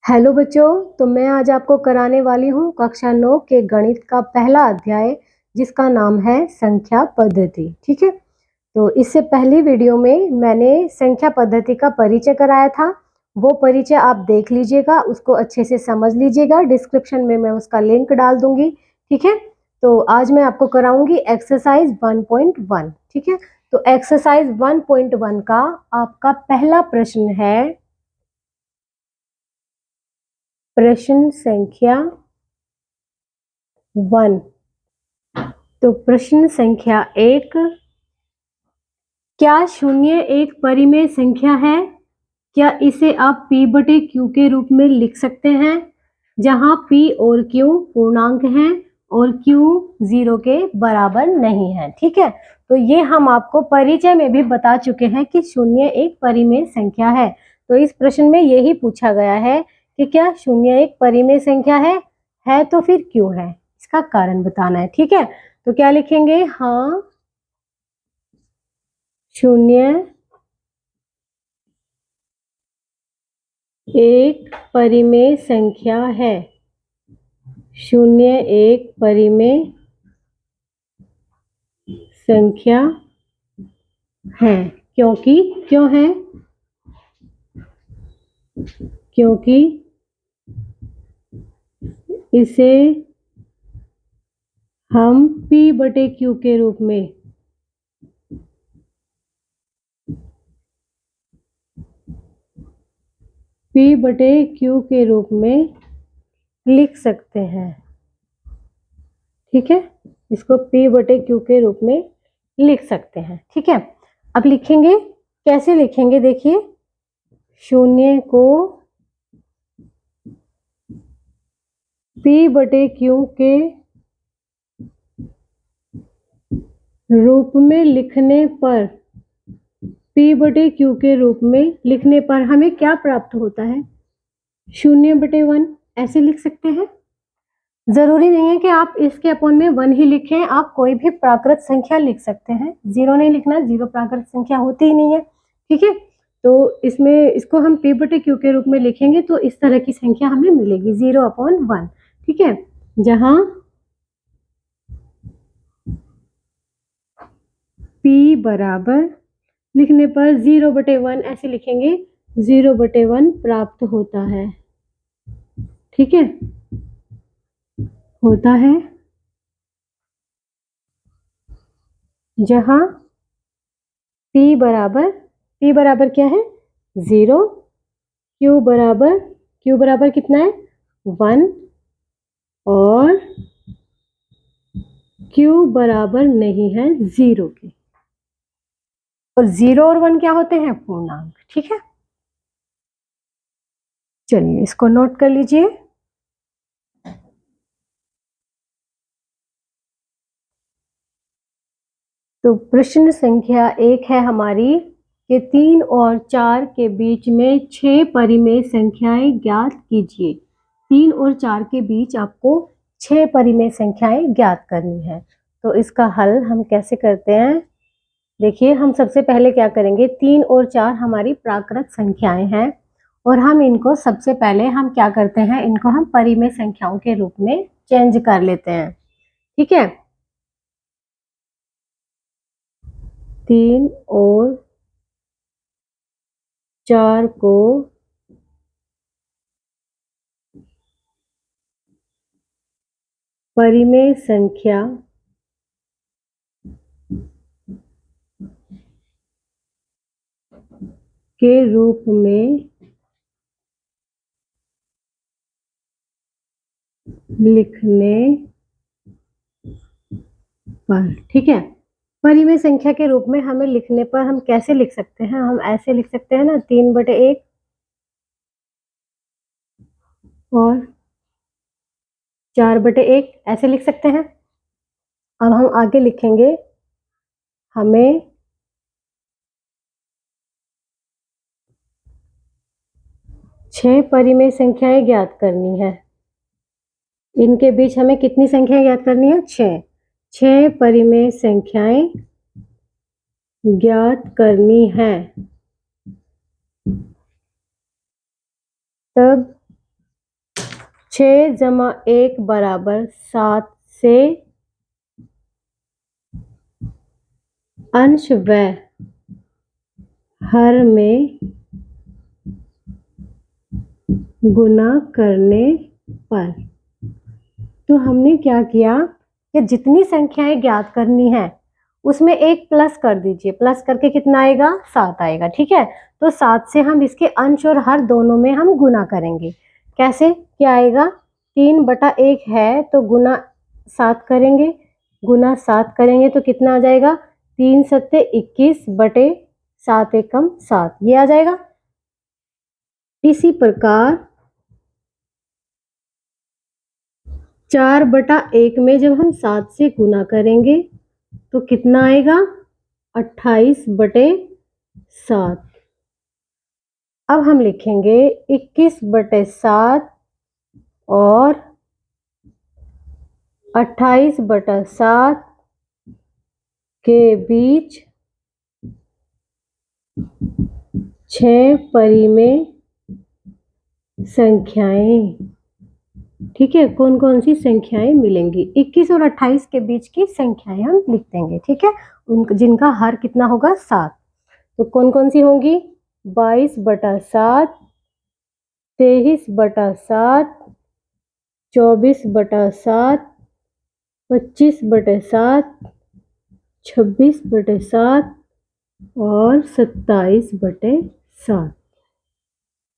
Hello बच्चों, तो मैं आज आपको कराने वाली हूँ कक्षा 9 के गणित का पहला अध्याय जिसका नाम है संख्या पद्धति। ठीक है, तो इससे पहली वीडियो में मैंने संख्या पद्धति का परिचय कराया था। वो परिचय आप देख लीजिएगा, उसको अच्छे से समझ लीजिएगा। डिस्क्रिप्शन में मैं उसका लिंक डाल दूंगी। ठीक है, तो आज मैं आपको कराऊंगी एक्सरसाइज 1.1। ठीक है, तो एक्सरसाइज 1.1 का आपका पहला प्रश्न है प्रश्न संख्या 1। तो प्रश्न संख्या 1, क्या शून्य एक परिमेय संख्या है? क्या इसे आप p बटे q के रूप में लिख सकते हैं, जहां p और q पूर्णांक हैं और q 0 के बराबर नहीं है। ठीक है, तो ये हम आपको परिचय में भी बता चुके हैं कि शून्य एक परिमेय संख्या है। तो इस प्रश्न में यही पूछा गया है कि क्या शून्य एक परिमेय संख्या है तो फिर क्यों है, इसका कारण बताना है। ठीक है, तो क्या लिखेंगे? हाँ, शून्य एक परिमेय संख्या है। शून्य एक परिमेय संख्या है। क्यों है? क्योंकि इसे हम p बटे q के रूप में लिख सकते हैं। ठीक है, इसको p बटे q के रूप में लिख सकते हैं। ठीक है, अब लिखेंगे, कैसे लिखेंगे? देखिए, शून्य को p बटे q के रूप में लिखने पर p बटे q के रूप में लिखने पर हमें क्या प्राप्त होता है? 0/1 ऐसे लिख सकते हैं। जरूरी नहीं है कि आप इसके अपॉन में 1 ही लिखें, आप कोई भी प्राकृत संख्या लिख सकते हैं। 0 नहीं लिखना, 0 प्राकृत संख्या होती ही नहीं है। ठीक है, तो इसमें इसको हम p बटे q के रूप में लिखेंगे तो इस तरह की संख्या हमें मिलेगी 0/1। ठीक है, जहां p बराबर लिखने पर 0/1 ऐसे लिखेंगे, 0/1 प्राप्त होता है। ठीक है, होता है जहां p बराबर क्या है? 0। q बराबर कितना है? 1। और q बराबर नहीं है 0 के। और 0 और 1 क्या होते हैं? पूर्णांक। ठीक है, चलिए इसको नोट कर लीजिए। तो प्रश्न संख्या 1 है हमारी कि 3 और 4 के बीच में 6 परिमेय संख्याएं ज्ञात कीजिए। 3 और 4 के बीच आपको 6 परिमेय संख्याएं ज्ञात करनी है। तो इसका हल हम कैसे करते हैं? देखिए, हम सबसे पहले क्या करेंगे, 3 और 4 हमारी प्राकृत संख्याएं हैं और हम इनको सबसे पहले हम क्या करते हैं, इनको हम परिमेय संख्याओं के रूप में चेंज कर लेते हैं। ठीक है, 3 और 4 को परिमेय संख्या के रूप में लिखने पर, ठीक है, परिमेय संख्या के रूप में हमें लिखने पर हम कैसे लिख सकते हैं? हम ऐसे लिख सकते हैं ना, 3/1 और 4/1 ऐसे लिख सकते हैं। अब हम आगे लिखेंगे, हमें 6 परिमेय संख्याएं ज्ञात करनी है। इनके बीच हमें कितनी संख्याएं ज्ञात करनी है? 6 परिमेय संख्याएं ज्ञात करनी है। तब 6 जमा 1 बराबर 7 से अंश व हर में गुना करने पर। तो हमने क्या किया कि जितनी संख्याएं ज्ञात करनी है उसमें एक प्लस कर दीजिए, प्लस करके कितना आएगा 7 आएगा। ठीक है, तो 7 से हम इसके अंश और हर दोनों में हम गुना करेंगे। कैसे, क्या आएगा, 3/1 है तो गुना 7 करेंगे, गुना 7 करेंगे तो कितना आ जाएगा, 3 सत्ते 21 बटे 7 एकम 7, ये आ जाएगा। इसी प्रकार 4/1 में जब हम 7 से गुना करेंगे तो कितना आएगा, 28/7। अब हम लिखेंगे 21/7 और 28/7 के बीच 6 परिमेय संख्याएं। ठीक है, कौन कौन सी संख्याएं मिलेंगी, 21 और 28 के बीच की संख्याएं हम लिख देंगे। ठीक है, जिनका हर कितना होगा 7। तो कौन कौन सी होंगी, 22/7, 23/7, 24/7, 25/7, 26/7 और 27/7।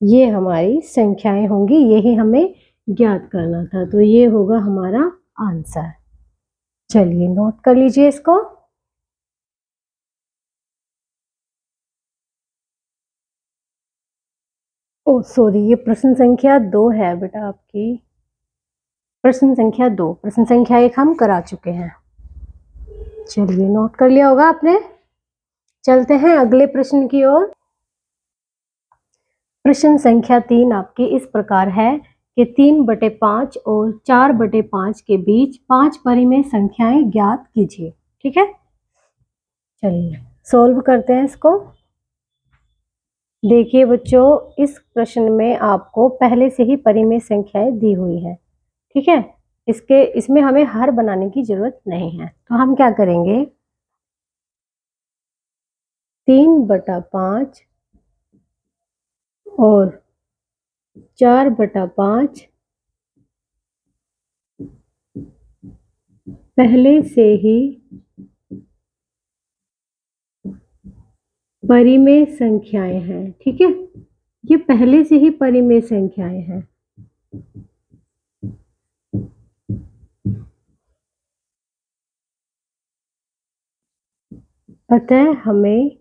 ये हमारी संख्याएं होंगी, यही हमें ज्ञात करना था। तो ये होगा हमारा आंसर। चलिए नोट कर लीजिए इसको। ओ सॉरी, ये प्रश्न संख्या 2 है बेटा आपकी, प्रश्न संख्या 2। प्रश्न संख्या 1 हम करा चुके हैं। चलिए नोट कर लिया होगा आपने। चलते हैं अगले प्रश्न की ओर। प्रश्न संख्या 3 आपकी इस प्रकार है कि 3/5 और 4/5 के बीच 5 परिमेय संख्याएं ज्ञात कीजिए। ठीक है, चलिए सॉल्व करते हैं इसको। देखिए बच्चों, इस प्रश्न में आपको पहले से ही परिमेय संख्याएं दी हुई है। ठीक है, इसमें हमें हर बनाने की जरूरत नहीं है। तो हम क्या करेंगे, 3/5 और 4/5 पहले से ही परिमेय संख्याएं हैं। ठीक है, ये पहले से ही परिमेय संख्याएं हैं। अतः हमें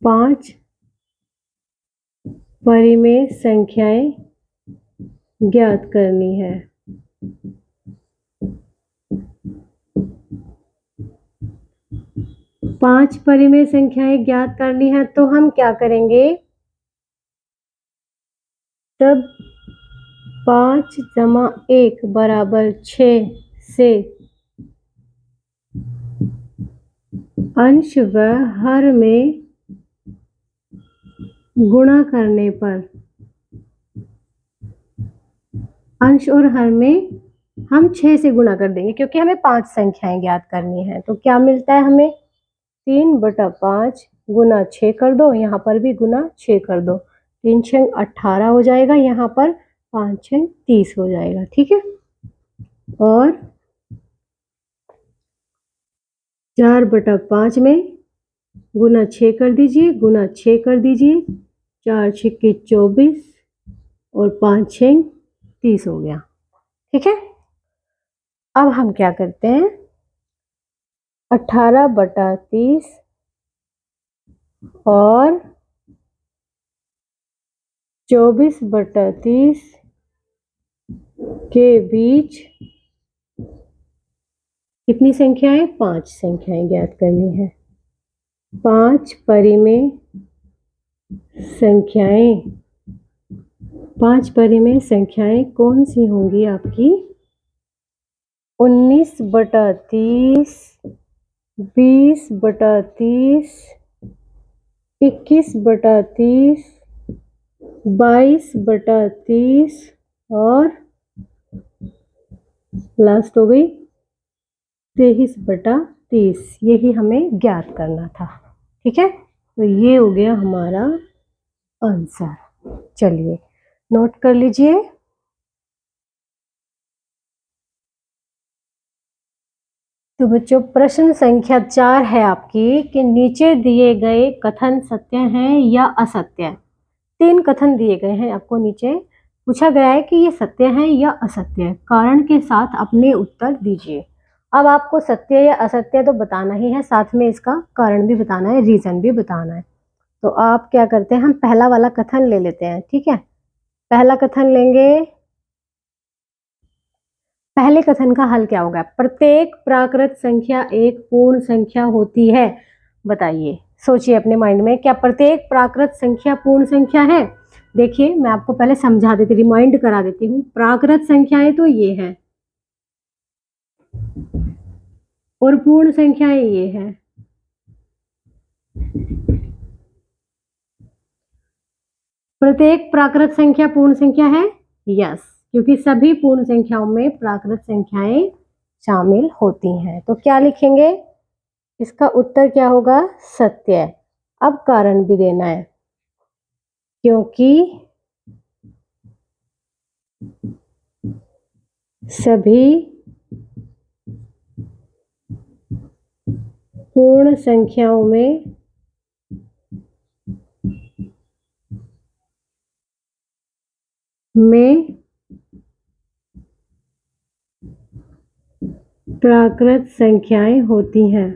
5 परिमेय संख्याएं ज्ञात करनी है। पांच परिमेय संख्याएं ज्ञात करनी है तो हम क्या करेंगे, तब 5 जमा 1 बराबर 6 से अंश व हर में गुणा करने पर, अंश और हर में हम 6 से गुणा कर देंगे क्योंकि हमें 5 संख्याएं ज्ञात करनी है। तो क्या मिलता है हमें, 3/5 गुना 6 कर दो, यहाँ पर भी गुना 6 कर दो, 3 6 18 हो जाएगा, यहाँ पर 5 6 30 हो जाएगा। ठीक है, और 4/5 में गुना 6 कर दीजिए, गुना 6 कर दीजिए, 4 6 24 और 5 6 30 हो गया। ठीक है, अब हम क्या करते हैं, 18/30 और 24/30 के बीच कितनी संख्याएं, 5 संख्याएं ज्ञात करनी है। 5 परिमेय संख्याएं, 5 परिमेय संख्याएं कौन सी होंगी आपकी, 19/30, 20/30, 21/30, 22/30 और लास्ट हो गई 23/30, यही हमें ज्ञात करना था। ठीक है, तो ये हो गया हमारा आंसर। चलिए नोट कर लीजिए। तो बच्चों प्रश्न संख्या 4 है आपकी कि नीचे दिए गए कथन सत्य हैं या असत्य। 3 कथन दिए गए हैं आपको, नीचे पूछा गया है कि ये सत्य है या असत्य है, कारण के साथ अपने उत्तर दीजिए। अब आपको सत्य या असत्य तो बताना ही है, साथ में इसका कारण भी बताना है, रीजन भी बताना है। तो आप क्या करते हैं, हम पहला वाला कथन ले लेते हैं। ठीक है, पहला कथन लेंगे। पहले कथन का हल क्या होगा, प्रत्येक प्राकृत संख्या एक पूर्ण संख्या होती है। बताइए, सोचिए अपने माइंड में, क्या प्रत्येक प्राकृत संख्या पूर्ण संख्या है। देखिए मैं आपको पहले समझा देती, रिमाइंड करा देती हूँ। प्राकृत संख्याएं तो ये है और पूर्ण संख्याएं ये है। प्रत्येक प्राकृत संख्या पूर्ण संख्या है, यस, क्योंकि सभी पूर्ण संख्याओं में प्राकृत संख्याएं शामिल होती हैं। तो क्या लिखेंगे, इसका उत्तर क्या होगा, सत्य। अब कारण भी देना है, क्योंकि सभी पूर्ण संख्याओं में प्राकृत संख्याएं होती हैं।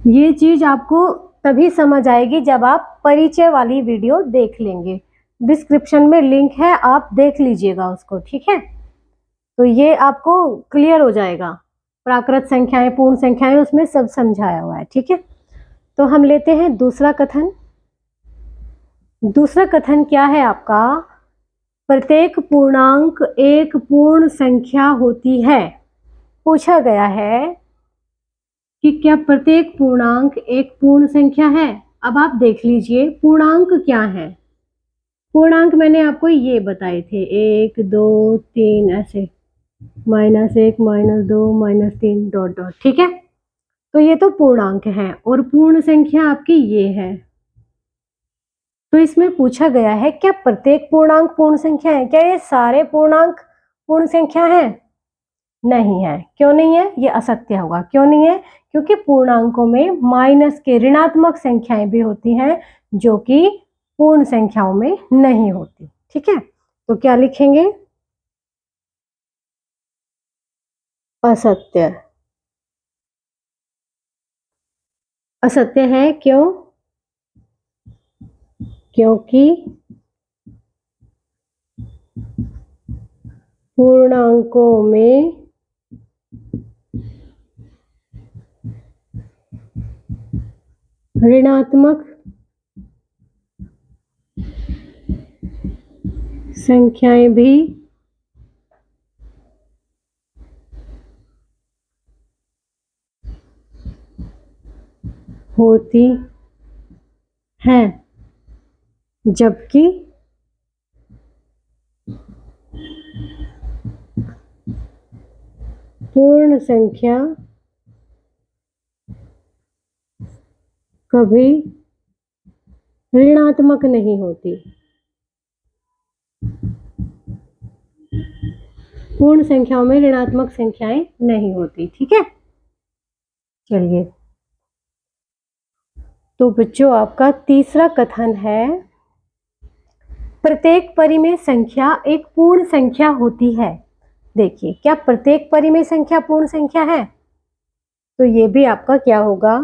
ये चीज आपको तभी समझ आएगी जब आप परिचय वाली वीडियो देख लेंगे। डिस्क्रिप्शन में लिंक है, आप देख लीजिएगा उसको। ठीक है, तो ये आपको क्लियर हो जाएगा। प्राकृत संख्याएं, पूर्ण संख्याएं, उसमें सब समझाया हुआ है। ठीक है, तो हम लेते हैं दूसरा कथन। दूसरा कथन क्या है आपका, प्रत्येक पूर्णांक एक पूर्ण संख्या होती है। पूछा गया है कि क्या प्रत्येक पूर्णांक एक पूर्ण संख्या है। अब आप देख लीजिए पूर्णांक क्या है। पूर्णांक मैंने आपको ये बताए थे, 1 2 3 ऐसे, -1 -2 -3 डॉट डॉट। ठीक है, तो ये तो पूर्णांक है और पूर्ण संख्या आपकी ये है। तो इसमें पूछा गया है क्या प्रत्येक पूर्णांक पूर्ण संख्या है, क्या ये सारे पूर्णांक पूर्ण संख्या है। नहीं है। क्यों नहीं है, ये असत्य होगा। क्यों नहीं है, क्योंकि पूर्णांकों में माइनस के ऋणात्मक संख्याएं भी होती हैं जो कि पूर्ण संख्याओं में नहीं होती। ठीक है, तो क्या लिखेंगे, असत्य। असत्य है, क्यों, क्योंकि पूर्णांकों में ऋणात्मक संख्याएं भी होती हैं, जबकि पूर्ण संख्या कभी ऋणात्मक नहीं होती। पूर्ण संख्याओं में ऋणात्मक संख्याएं नहीं होती। ठीक है, चलिए, तो बच्चों आपका तीसरा कथन है, प्रत्येक परिमेय संख्या एक पूर्ण संख्या होती है। देखिए, क्या प्रत्येक परिमेय संख्या पूर्ण संख्या है, तो ये भी आपका क्या होगा,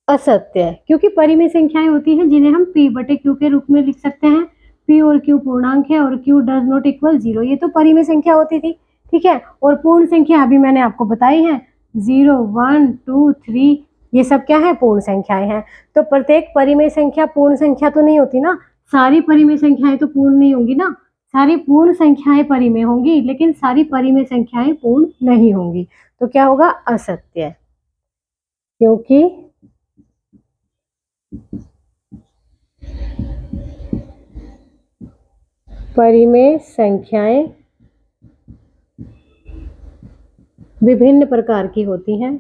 असत्य है, क्योंकि परिमेय संख्याएं होती हैं जिन्हें हम p/q के रूप में लिख सकते हैं। p और q पूर्णांक है और q डज नॉट इक्वल 0, ये तो परिमेय संख्या होती थी। ठीक है, और पूर्ण संख्या अभी मैंने आपको बताई है, 0 1 2 3, ये सब क्या है, पूर्ण संख्याएं हैं। तो प्रत्येक परिमेय संख्या पूर्ण संख्या तो नहीं होती ना, सारी परिमेय संख्याएं तो पूर्ण नहीं होंगी ना, सारी पूर्ण संख्याएं परिमेय होंगी लेकिन सारी परिमेय संख्याएं पूर्ण नहीं होंगी। तो क्या होगा, असत्य, क्योंकि परिमेय संख्याएं विभिन्न प्रकार की होती हैं,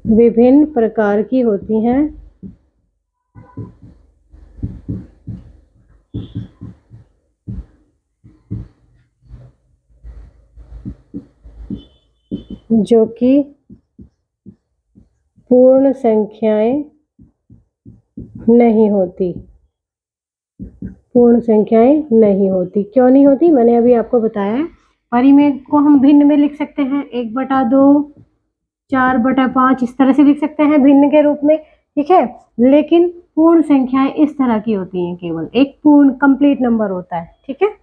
विभिन्न प्रकार की होती हैं, जो कि पूर्ण संख्याएं नहीं होती, पूर्ण संख्याएं नहीं होती। क्यों नहीं होती, मैंने अभी आपको बताया है। परिमेय को हम भिन्न में लिख सकते हैं, 1/2, 4/5 इस तरह से लिख सकते हैं भिन्न के रूप में, ठीक है। लेकिन पूर्ण संख्याएं इस तरह की होती हैं, केवल एक पूर्ण कंप्लीट नंबर होता है, ठीक है।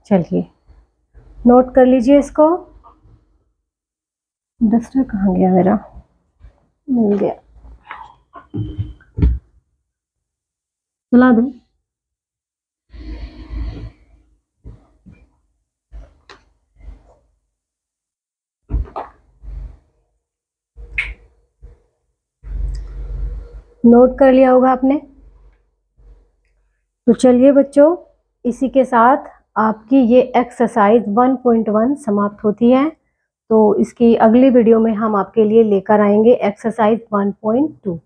चलिए नोट कर लीजिए इसको। डस्टर कहाँ गया मेरा, मिल गया, चला दूं। नोट कर लिया होगा आपने। तो चलिए बच्चों, इसी के साथ आपकी ये एक्सरसाइज 1.1 समाप्त होती है। तो इसकी अगली वीडियो में हम आपके लिए लेकर आएंगे एक्सरसाइज 1.2।